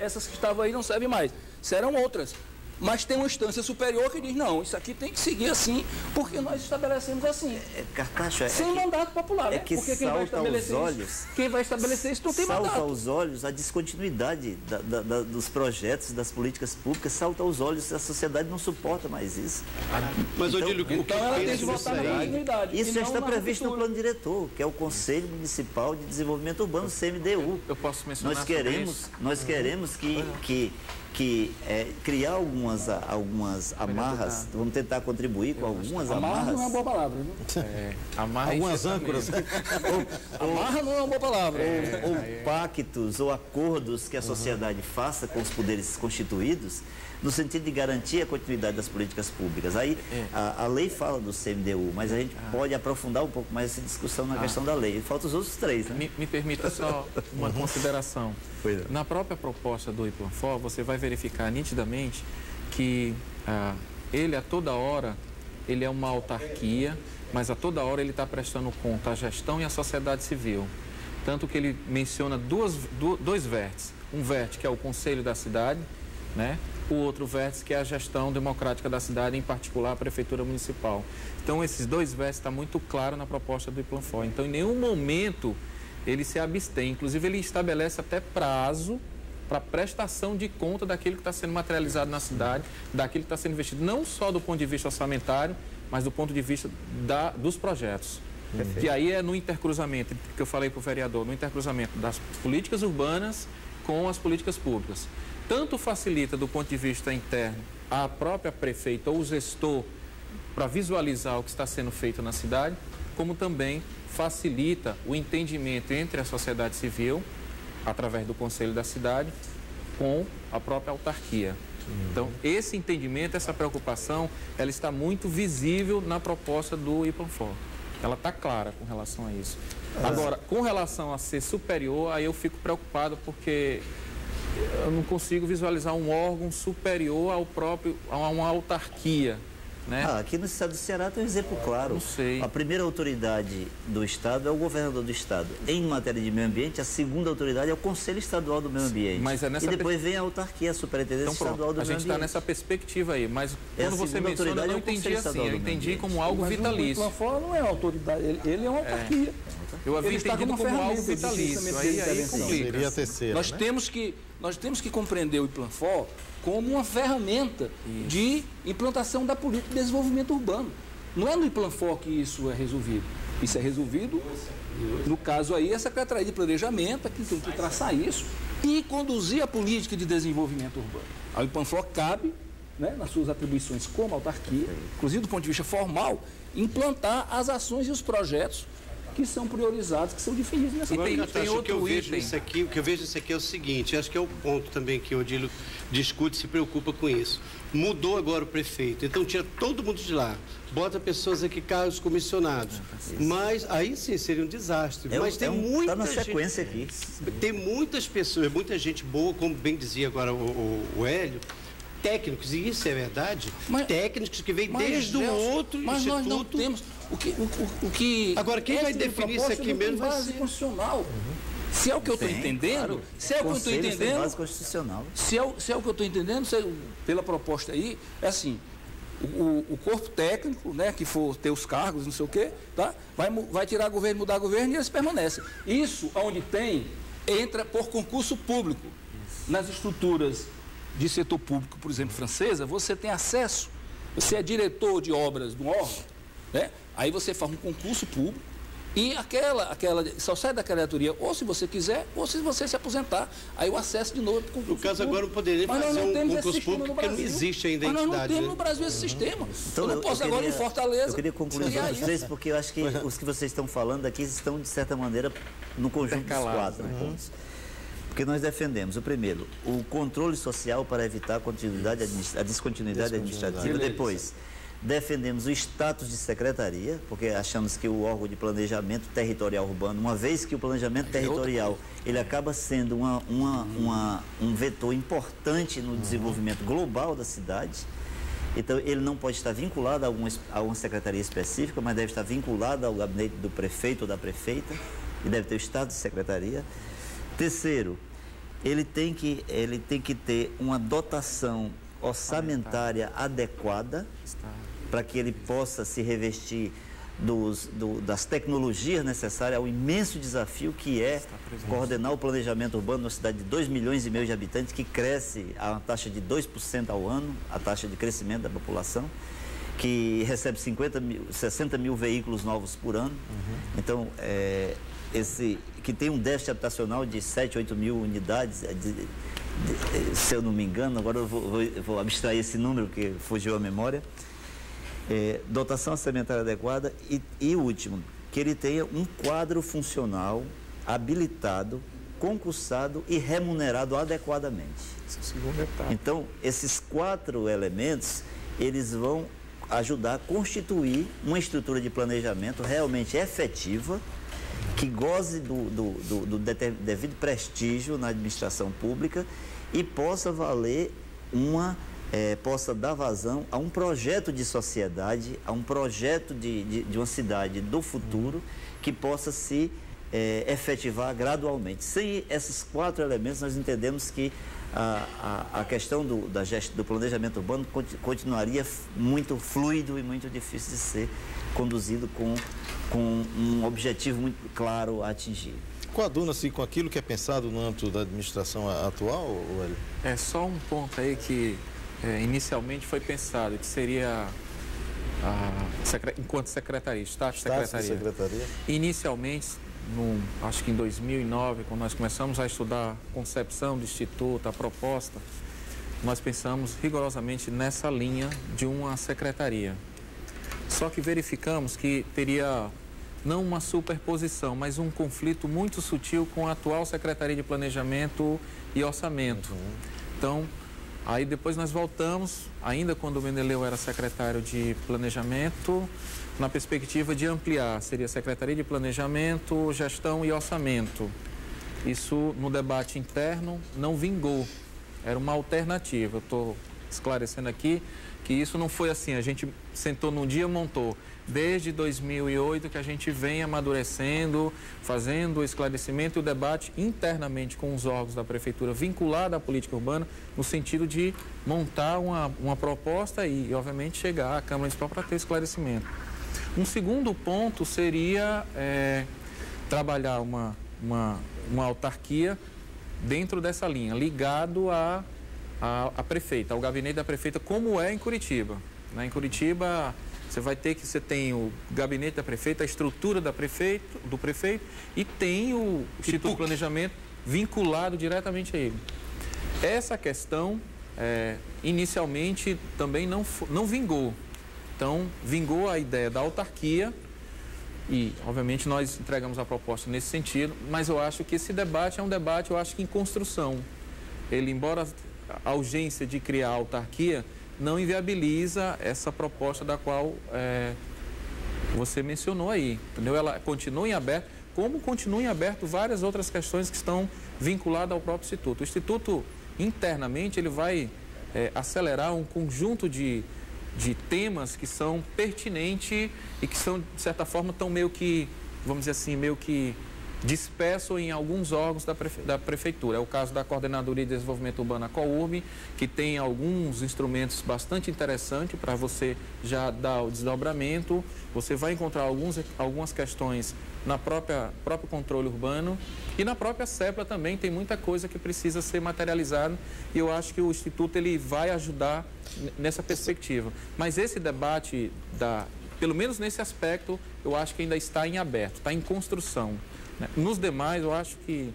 essas que estavam aí não servem mais, serão outras. Mas tem uma instância superior que diz, não, isso aqui tem que seguir assim, porque nós estabelecemos assim. Carcacho, Sem mandato popular, né? que Porque quem vai salta aos estabelecer olhos. isso, quem vai estabelecer isso não tem Salta mandato. aos olhos a descontinuidade dos projetos, das políticas públicas, salta aos olhos, a sociedade não suporta mais isso. Mas, Então, Odílio, o que Então ela tem que pensa votar disso na aí? continuidade. Isso e já não está na previsto no ruptura. plano diretor, que é o Conselho Municipal de Desenvolvimento Urbano, CMDU. Eu posso mencionar Nós sobre queremos, isso? nós queremos criar algumas amarras, vamos tentar contribuir com algumas Amarra não é uma amarras. boa palavra, viu? Amarra Algumas enxertamento. âncoras. Amarra não é uma boa palavra. Ou pactos ou acordos que a sociedade faça com os poderes constituídos, no sentido de garantir a continuidade das políticas públicas. Aí a lei fala do CMDU, mas a gente pode aprofundar um pouco mais essa discussão na questão da lei. Faltam os outros três, né? Me permita só uma consideração. Pois é. Na própria proposta do IPLANFOR, você vai verificar nitidamente que ele a toda hora, ele é uma autarquia, mas a toda hora ele está prestando conta à gestão e à sociedade civil. Tanto que ele menciona dois vértices. Um vértice que é o Conselho da Cidade, né? O outro vértice que é a gestão democrática da cidade, em particular a Prefeitura Municipal. Então, esses dois vértices estão muito claros na proposta do IPLANFOR. Então, em nenhum momento ele se abstém. Inclusive, ele estabelece até prazo para prestação de conta daquilo que está sendo materializado na cidade, daquilo que está sendo investido, não só do ponto de vista orçamentário, mas do ponto de vista dos projetos. Que aí é no intercruzamento, que eu falei para o vereador, no intercruzamento das políticas urbanas com as políticas públicas. Tanto facilita do ponto de vista interno a própria prefeita ou o gestor para visualizar o que está sendo feito na cidade, como também facilita o entendimento entre a sociedade civil, através do Conselho da Cidade, com a própria autarquia. Então, esse entendimento, essa preocupação, ela está muito visível na proposta do IPLANFOR. Ela está clara com relação a isso. Agora, com relação a ser superior, aí eu fico preocupado porque eu não consigo visualizar um órgão superior a uma autarquia, né? Aqui no estado do Ceará tem um exemplo claro. Não sei. A primeira autoridade do estado é o governador do estado. Em matéria de meio ambiente, a segunda autoridade é o Conselho Estadual do Meio Ambiente. Mas é nessa e depois vem a autarquia, a Superintendência Então, Estadual do a Meio gente Ambiente. está nessa perspectiva aí, mas É a quando você segunda menciona, eu autoridade, não é o entendi Conselho assim, Estadual eu do Meio entendi Ambiente. como algo Mas vitalício. o IPLANFOR não é autoridade, ele é uma autarquia. Eu havia Ele está entendido como uma como algo ferramenta de vitalício, licenciamento aí de intervenção. complica. Seria a terceira, Nós né? temos que compreender o IPLANFOR como uma ferramenta de implantação da política de desenvolvimento urbano. Não é no IPLANFOR que isso é resolvido. Isso é resolvido, no caso aí, a Secretaria de Planejamento, que tem que traçar isso e conduzir a política de desenvolvimento urbano. Ao IPLANFOR cabe, né, nas suas atribuições como autarquia, inclusive do ponto de vista formal, implantar as ações e os projetos que são priorizados, que são definidos nessa Agora, tem Natasha, o que eu outro vejo item. nisso aqui, o que eu vejo nisso aqui é o seguinte, acho que é o ponto também que o Odílio discute, se preocupa com isso. Mudou agora o prefeito, então tira todo mundo de lá, bota pessoas aqui, cargos comissionados. Mas aí sim seria um desastre. Mas tem muita Está na gente, sequência aqui. tem muitas pessoas, muita gente boa, como bem dizia agora o Hélio, técnicos, e isso é verdade, técnicos que vêm desde o outro mas instituto. nós não temos. O que Agora, quem vai definir isso aqui mesmo vai base ser... constitucional. Se é o que eu estou entendendo, claro. se é o que eu estou Conselho sem entendendo, base constitucional. se é o que eu estou entendendo, pela proposta aí, é assim, o corpo técnico, né, que for ter os cargos, não sei o quê, tá? Vai tirar governo, mudar governo e eles permanecem. Isso, onde tem, entra por concurso público. Nas estruturas de setor público, por exemplo, francesa, você tem acesso, você é diretor de obras de um órgão, né? Aí você faz um concurso público e só sai daquela diretoria ou se você quiser, ou se você se aposentar. Aí o acesso de novo é para o concurso No caso, público. agora não poderia Mas nós fazer não um temos esse concurso sistema público no porque não Brasil. existe ainda a Mas nós não entidade. temos Né? no Brasil esse sistema. Então, eu não posso agora em Fortaleza. Eu queria concluir os criar outros isso. três, porque eu acho que os que vocês estão falando aqui estão, de certa maneira, no conjunto dos Intercalados, quatro pontos. Porque nós defendemos, o primeiro, o controle social para evitar a descontinuidade administrativa. Depois, defendemos o status de secretaria, porque achamos que o órgão de planejamento territorial urbano, uma vez que o planejamento territorial, ele acaba sendo um vetor importante no desenvolvimento global da cidade. Então, ele não pode estar vinculado a uma secretaria específica, mas deve estar vinculado ao gabinete do prefeito ou da prefeita, e deve ter o status de secretaria. Terceiro, ele tem que ter uma dotação orçamentária adequada para que ele possa se revestir das tecnologias necessárias ao imenso desafio que é coordenar o planejamento urbano numa cidade de 2,5 milhões de habitantes, que cresce a uma taxa de 2% ao ano, a taxa de crescimento da população, que recebe 60 mil veículos novos por ano. Então, que tem um déficit habitacional de 7, 8 mil unidades, se eu não me engano, agora eu vou abstrair esse número que fugiu à memória. Dotação orçamentária adequada e último, que ele tenha um quadro funcional habilitado, concursado e remunerado adequadamente. Esse é o segundo etapa. Então, esses 4 elementos, eles vão ajudar a constituir uma estrutura de planejamento realmente efetiva, que goze do devido prestígio na administração pública e possa valer possa dar vazão a um projeto de sociedade, a um projeto de uma cidade do futuro que possa se efetivar gradualmente. Sem esses 4 elementos, nós entendemos que a questão do planejamento urbano continuaria muito fluido e muito difícil de ser conduzido com um objetivo muito claro a atingir. Coaduna-se com aquilo que é pensado no âmbito da administração atual, Hélio? É só um ponto aí que inicialmente foi pensado, que seria enquanto secretaria, status de secretaria. Inicialmente, acho que em 2009, quando nós começamos a estudar a concepção do Instituto, a proposta, nós pensamos rigorosamente nessa linha de uma secretaria. Só que verificamos que teria não uma superposição, mas um conflito muito sutil com a atual Secretaria de Planejamento e Orçamento. Então, aí depois nós voltamos, ainda quando o Mendeleu era secretário de Planejamento, na perspectiva de ampliar, seria Secretaria de Planejamento, Gestão e Orçamento. Isso no debate interno não vingou, era uma alternativa. Eu estou esclarecendo aqui que isso não foi assim, a gente sentou num dia e montou. Desde 2008 que a gente vem amadurecendo, fazendo o esclarecimento e o debate internamente com os órgãos da Prefeitura vinculada à política urbana, no sentido de montar uma proposta e, obviamente, chegar à Câmara Municipal para ter esclarecimento. Um segundo ponto seria trabalhar uma autarquia dentro dessa linha, ligado à prefeita, ao gabinete da prefeita, como é em Curitiba. Em Curitiba, você tem o gabinete da prefeita, a estrutura do prefeito e tem o Instituto de Planejamento vinculado diretamente a ele. Essa questão, inicialmente, também não vingou. Então, vingou a ideia da autarquia e, obviamente, nós entregamos a proposta nesse sentido, mas eu acho que esse debate é um debate, eu acho que em construção. Ele, embora a urgência de criar a autarquia, não inviabiliza essa proposta da qual você mencionou aí, entendeu? Ela continua em aberto, como continuam em aberto várias outras questões que estão vinculadas ao próprio Instituto. O Instituto, internamente, ele vai acelerar um conjunto de temas que são pertinentes e que são, de certa forma, tão meio que, vamos dizer assim, meio que disperso em alguns órgãos da Prefeitura. É o caso da Coordenadoria de Desenvolvimento Urbano, a COURB, que tem alguns instrumentos bastante interessantes para você já dar o desdobramento. Você vai encontrar algumas questões na próprio controle urbano e na própria CEPLA também tem muita coisa que precisa ser materializada e eu acho que o Instituto ele vai ajudar nessa perspectiva. Mas esse debate, pelo menos nesse aspecto, eu acho que ainda está em aberto, está em construção. Nos demais, eu acho que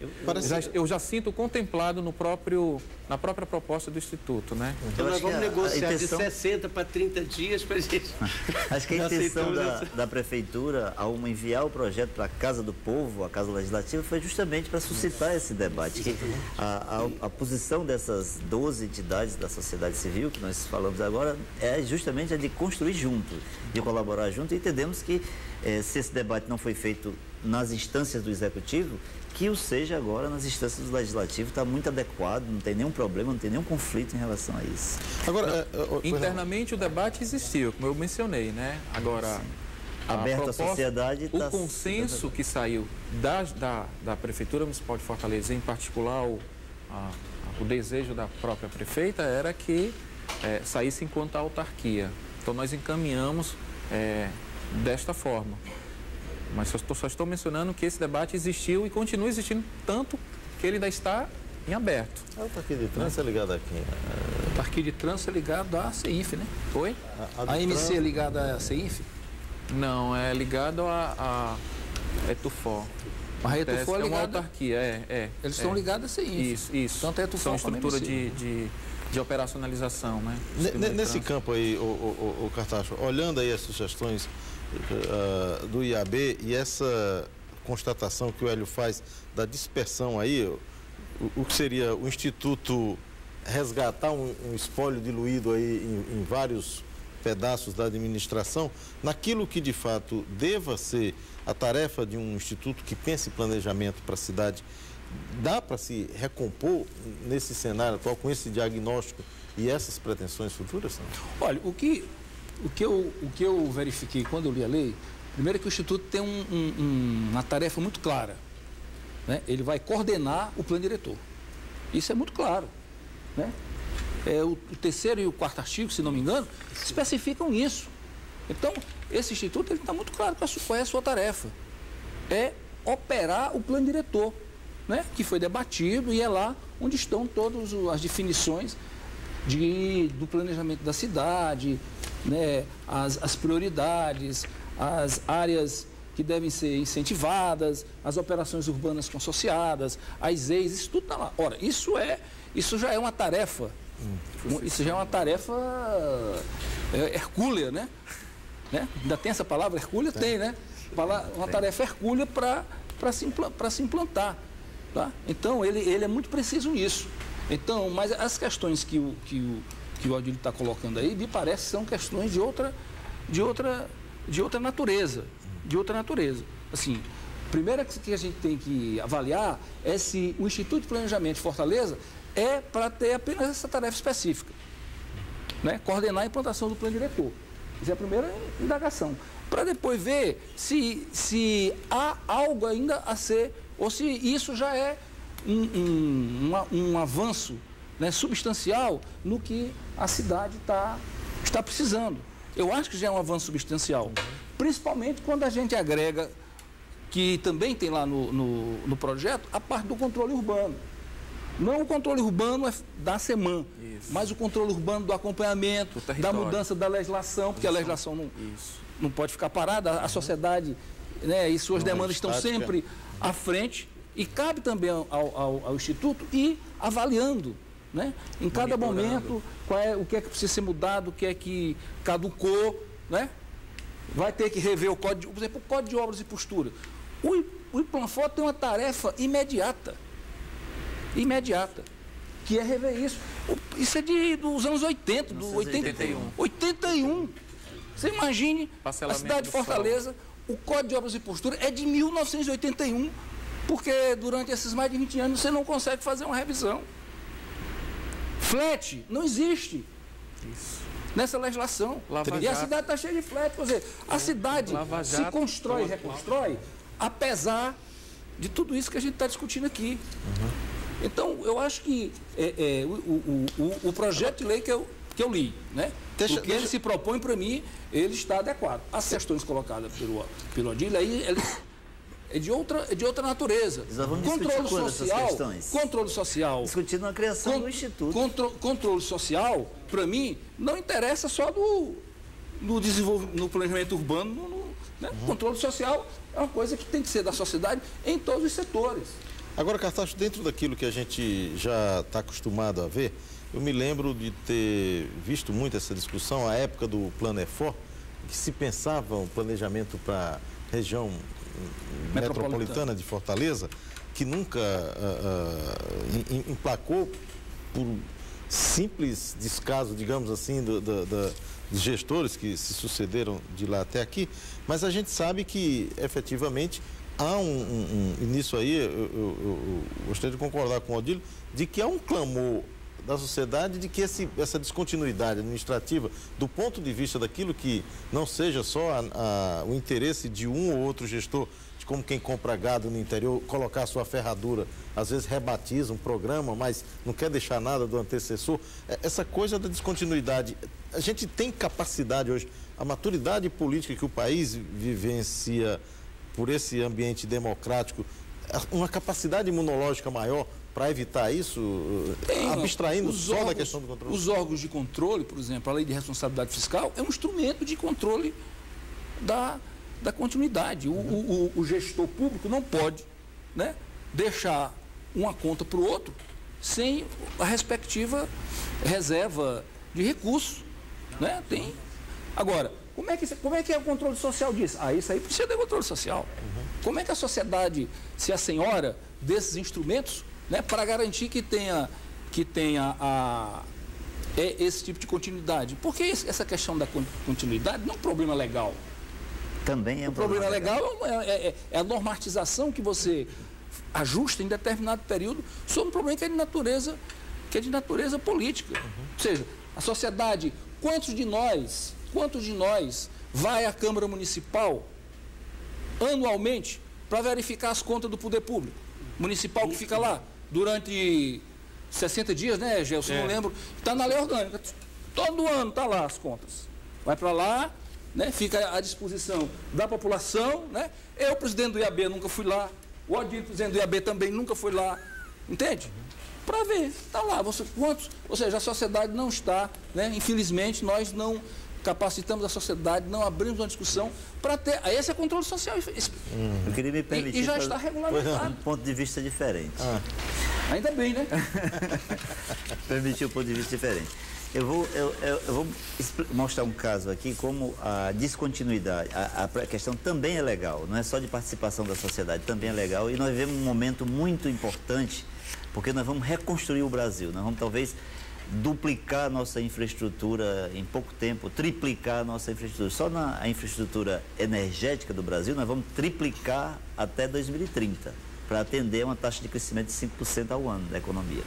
eu já sinto contemplado na própria proposta do Instituto, né? Então nós vamos negociar de 60 para 30 dias para a gente... Acho que a intenção da Prefeitura, ao enviar o projeto para a Casa do Povo, a Casa Legislativa, foi justamente para suscitar esse debate. Que a posição dessas 12 entidades da sociedade civil, que nós falamos agora, é justamente a de construir junto, de colaborar junto, e entendemos que se esse debate não foi feito nas instâncias do Executivo, que o seja agora nas instâncias do Legislativo, está muito adequado, não tem nenhum problema, não tem nenhum conflito em relação a isso. Agora, internamente o debate existiu, como eu mencionei, né? Agora, aberto à sociedade... O consenso que saiu da Prefeitura Municipal de Fortaleza, em particular o desejo da própria prefeita, era que saísse enquanto autarquia. Então nós encaminhamos desta forma. Mas só estou mencionando que esse debate existiu e continua existindo, tanto que ele ainda está em aberto. A autarquia de trânsito é ligada a quem? A autarquia de trânsito é ligada à CEINF, né? Oi? A MC é ligada à CEINF? Não, é ligado a Etufó. A Etufó é uma autarquia, Eles estão ligados à CEINF. Isso. Tanto a Etufó são estrutura de operacionalização, né? Nesse campo aí, o Cartacho, olhando aí as sugestões do IAB e essa constatação que o Hélio faz da dispersão aí, o que seria o Instituto resgatar um espólio diluído aí em vários pedaços da administração, naquilo que de fato deva ser a tarefa de um instituto que pense planejamento para a cidade, dá para se recompor nesse cenário atual com esse diagnóstico e essas pretensões futuras? Não? Olha, o que eu verifiquei quando eu li a lei, primeiro é que o Instituto tem uma tarefa muito clara, né? Ele vai coordenar o plano diretor. Isso é muito claro, né? O terceiro e o quarto artigo, se não me engano, especificam isso. Então, esse Instituto está muito claro qual é a sua tarefa. É operar o plano diretor, né? Que foi debatido e é lá onde estão todas as definições do planejamento da cidade, né? As prioridades, as áreas que devem ser incentivadas, as operações urbanas consorciadas, as EIs, isso tudo está lá. Ora, isso já é uma tarefa, isso já é uma tarefa hercúlea, né? Ainda tem essa palavra hercúlea? Tem, né? Uma tarefa hercúlea para se implantar, tá? Então, ele é muito preciso nisso. Então, mas as questões que o Adílio está colocando aí, me parece que são questões de outra natureza. Assim, primeiro que a gente tem que avaliar é se o Instituto de Planejamento de Fortaleza é para ter apenas essa tarefa específica, né? Coordenar a implantação do plano diretor. Essa é a primeira indagação. Para depois ver se há algo ainda a ser, ou se isso já é um avanço, né, substancial no que a cidade está precisando. Eu acho que já é um avanço substancial, principalmente quando a gente agrega, que também tem lá no projeto, a parte do controle urbano. Não o controle urbano da SEMAN, mas o controle urbano do acompanhamento, da mudança da legislação, porque a legislação não pode ficar parada, a sociedade, né, e suas demandas estão sempre à frente, e cabe também ao Instituto ir avaliando, né, em cada momento o que é que precisa ser mudado, o que é que caducou, né? Vai ter que rever o código, por exemplo, o Código de Obras e Postura. O Planfor tem uma tarefa imediata, que é rever isso. Isso é dos anos 80, do 81. Você imagine a cidade de Fortaleza, o Código de Obras e Postura é de 1981, porque durante esses mais de 20 anos você não consegue fazer uma revisão. Flat não existe nessa legislação. E a cidade está cheia de flat. Quer dizer, a cidade se constrói e reconstrói, apesar de tudo isso que a gente está discutindo aqui. Então, eu acho que o projeto de lei que eu li, né? O que ele se propõe, para mim, ele está adequado. As questões colocadas pelo Adílio, aí é de outra natureza. Controle social. Discutindo a criação do Instituto. Controle social, para mim, não interessa só no desenvolvimento, no planejamento urbano, Né? Controle social é uma coisa que tem que ser da sociedade em todos os setores. Agora, Cartacho, dentro daquilo que a gente já está acostumado a ver, eu me lembro de ter visto muito essa discussão, a época do Plano EFOR, que se pensava um planejamento para a região metropolitana de Fortaleza, que nunca emplacou por simples descaso, digamos assim, dos gestores que se sucederam de lá até aqui, mas a gente sabe que efetivamente há e nisso aí eu gostaria de concordar com o Odílio, de que há um clamor da sociedade de que essa descontinuidade administrativa, do ponto de vista daquilo que não seja só o interesse de um ou outro gestor, de como quem compra gado no interior, colocar a sua ferradura, às vezes rebatiza um programa, mas não quer deixar nada do antecessor, essa coisa da descontinuidade, a gente tem capacidade hoje, a maturidade política que o país vivencia por esse ambiente democrático, uma capacidade imunológica maior para evitar isso, abstraindo só da questão do controle? Os órgãos de controle, por exemplo, a lei de responsabilidade fiscal é um instrumento de controle da continuidade. O gestor público não pode, né, deixar uma conta para o outro sem a respectiva reserva de recursos. Né? Agora, como é que é o controle social disso? Isso aí precisa de controle social. Como é que a sociedade se assenhora desses instrumentos, né, para garantir que tenha esse tipo de continuidade? Porque essa questão da continuidade não é um problema legal. Também é um problema legal. É a normatização que você ajusta em determinado período sobre um problema que é de natureza política. Ou seja, a sociedade, quantos de nós vai à Câmara Municipal anualmente para verificar as contas do poder público municipal que fica lá durante 60 dias, né, Gelson? Não lembro. Está na lei orgânica. Todo ano está lá as contas. Vai para lá, né, fica à disposição da população, né? Eu, presidente do IAB, nunca fui lá. O Odílio, presidente do IAB, também nunca foi lá. Entende? Para ver, está lá. Ou seja, a sociedade não está, né? Infelizmente, nós não capacitamos a sociedade, não abrimos uma discussão para ter. Esse é controle social. Eu queria me permitir e já está regulamentado. Um ponto de vista diferente. Ainda bem, né? Permitir um ponto de vista diferente. Eu vou mostrar um caso aqui como a descontinuidade, a questão também é legal, não é só de participação da sociedade, também é legal, e nós vivemos um momento muito importante, porque nós vamos reconstruir o Brasil, nós vamos talvez duplicar a nossa infraestrutura em pouco tempo, triplicar a nossa infraestrutura. Só na infraestrutura energética do Brasil, nós vamos triplicar até 2030, para atender uma taxa de crescimento de 5% ao ano da economia.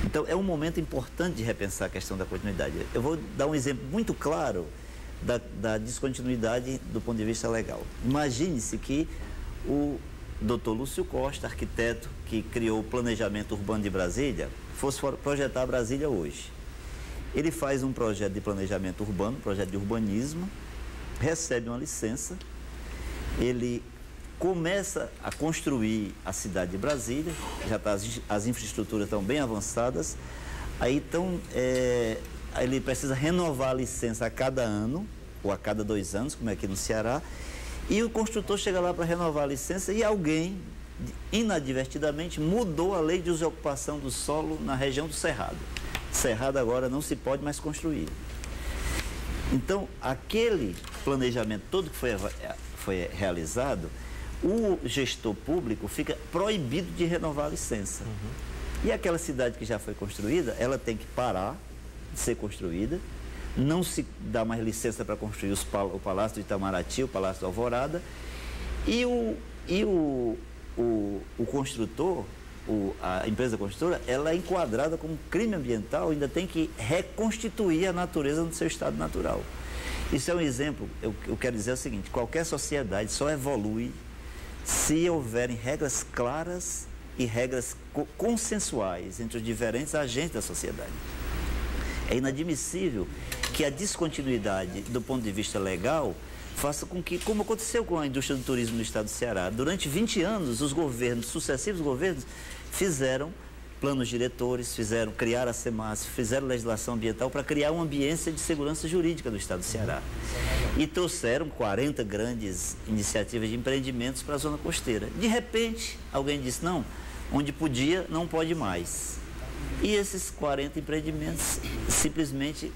Então, é um momento importante de repensar a questão da continuidade. Eu vou dar um exemplo muito claro da descontinuidade do ponto de vista legal. Imagine-se que o Dr. Lúcio Costa, arquiteto que criou o planejamento urbano de Brasília, fosse projetar Brasília hoje. Ele faz um projeto de planejamento urbano, projeto de urbanismo, recebe uma licença, ele começa a construir a cidade de Brasília, já as infraestruturas estão bem avançadas, aí então ele precisa renovar a licença a cada ano, ou a cada 2 anos, como é aqui no Ceará, e o construtor chega lá para renovar a licença e alguém, inadvertidamente, mudou a lei de usocupação do solo na região do Cerrado. Cerrado agora não se pode mais construir. Então, aquele planejamento todo que foi realizado, o gestor público fica proibido de renovar a licença. E aquela cidade que já foi construída, ela tem que parar de ser construída, não se dá mais licença para construir o Palácio do Itamaraty, o Palácio da Alvorada, e o construtor, a empresa construtora, ela é enquadrada como crime ambiental, ainda tem que reconstituir a natureza no seu estado natural. Isso é um exemplo, eu quero dizer o seguinte, qualquer sociedade só evolui se houverem regras claras e regras consensuais entre os diferentes agentes da sociedade. É inadmissível que a descontinuidade do ponto de vista legal faça com que, como aconteceu com a indústria do turismo no estado do Ceará, durante 20 anos, os governos, sucessivos governos, fizeram planos diretores, criaram a SEMAS, fizeram legislação ambiental para criar uma ambiência de segurança jurídica do estado do Ceará. E trouxeram 40 grandes iniciativas de empreendimentos para a zona costeira. De repente, alguém disse, não, onde podia, não pode mais. E esses 40 empreendimentos simplesmente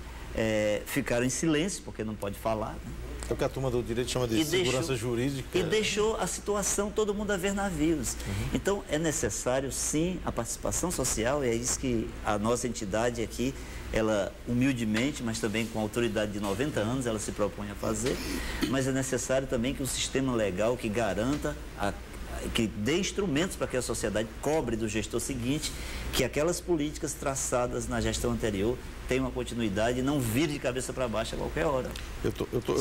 ficaram em silêncio, porque não pode falar, né? É o que a turma do direito chama de segurança jurídica. E deixou a situação, todo mundo a ver navios. Então, é necessário, sim, a participação social, e é isso que a nossa entidade aqui, ela humildemente, mas também com autoridade de 90 anos, ela se propõe a fazer. Mas é necessário também que o sistema legal que garanta, que dê instrumentos para que a sociedade cobre do gestor seguinte, que aquelas políticas traçadas na gestão anterior tenham uma continuidade e não vire de cabeça para baixo a qualquer hora.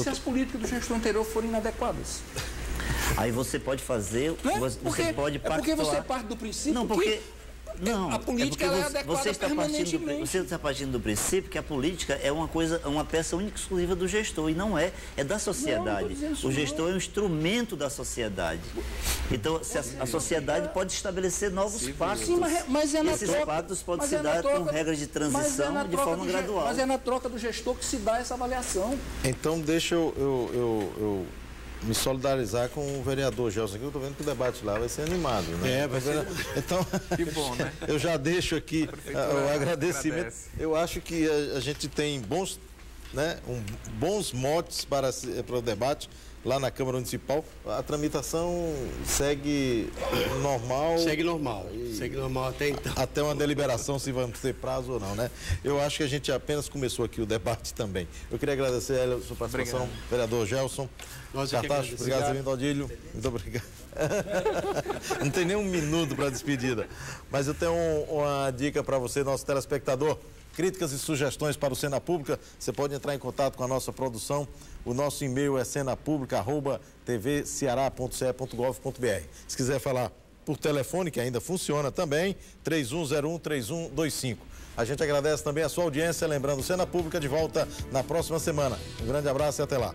Se as políticas do gestor anterior forem inadequadas? Aí você pode fazer, você pode pactuar. É porque você parte do princípio a política é adequada permanentemente. Você está partindo do princípio que a política é uma peça única e exclusiva do gestor, e não é da sociedade. O gestor é um instrumento da sociedade. Então, a sociedade pode estabelecer novos pactos. Sim, mas é na Esses troca, pactos podem se dar com regras de transição de forma gradual. Mas é na troca do gestor que se dá essa avaliação. Então, deixa eu me solidarizar com o vereador Gelson aqui. Eu estou vendo que o debate lá vai ser animado, né? Vai ser. Então, Que bom, né? Eu já deixo aqui o agradecimento. Agradece. Eu acho que a gente tem bons motes para o debate lá na Câmara Municipal. A tramitação segue normal. Segue normal até então. Até uma deliberação, se vamos ter prazo ou não, né? Eu acho que a gente apenas começou aqui o debate também. Eu queria agradecer a sua participação, vereador Gelson. Cartacho, obrigado por ter vindo, Odílio. Muito obrigado. Não tem nem um minuto para a despedida. Mas eu tenho uma dica para você, nosso telespectador. Críticas e sugestões para o Cena Pública, você pode entrar em contato com a nossa produção. O nosso e-mail é cenapublica@tvceara.ce.gov.br. Se quiser falar por telefone, que ainda funciona também, 3101-3125. A gente agradece também a sua audiência, lembrando, Cena Pública de volta na próxima semana. Um grande abraço e até lá.